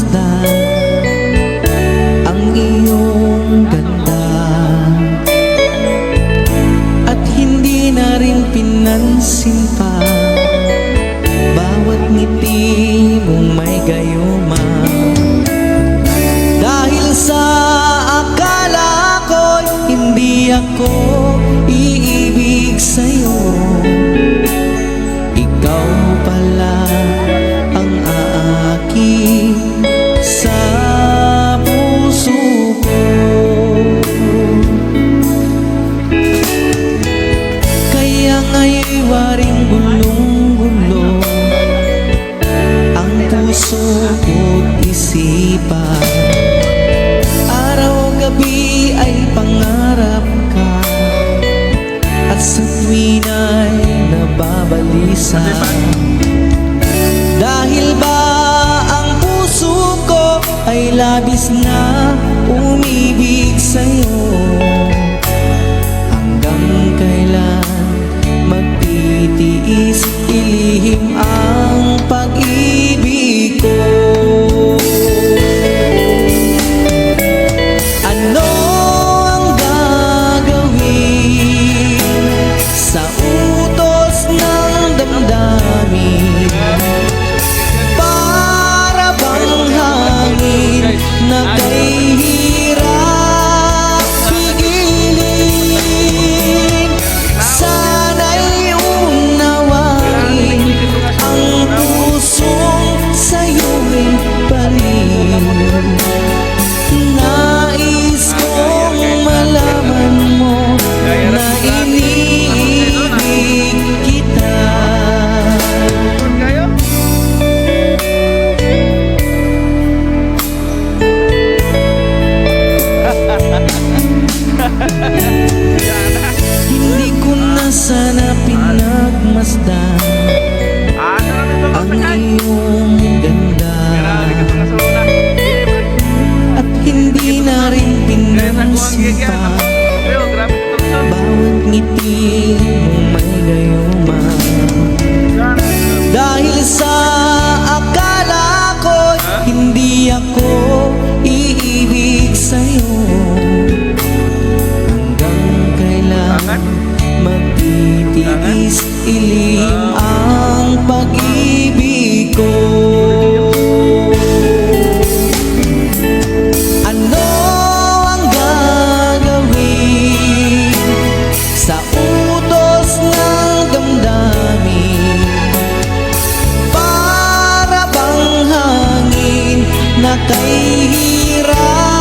masdan ang iyong ganda, at hindi na rin pinansin pa bawat ngiti mong may gayuma. Dahil sa akala ko'y hindi ako iibig sa'yo, ikaw pala ang aaki sa puso ko. Kaya nga'y waring gulong-gulo ang puso ko't isipan. Araw-gabi ay pangarap ka, at sa tuwin ay nababalisa. Dahil ba ang puso ko ay labis na umibig sa'yo? Hanggang kailan magtitiis ilihim ang pag-ibig ko? Ano ang gagawin sa utos ng damdamin? Para bang hangin na kay hirap pigilin? Sana'y unawain ang pusong sa'yo'y parin. Nais kong malaman mo na iniibig kita. Hindi ko na sana pinagmasdan ang iyong ganda, at hindi na rin pinansin pa bawat ngiti mong may gayuma. Dahil sa akala ko hindi ako iibig sa'yo, hanggang kailan magtitiis ilim ang pag-ibig ko? Ano ang gagawin sa utos ng damdamin? Para bang hangin na kay hirap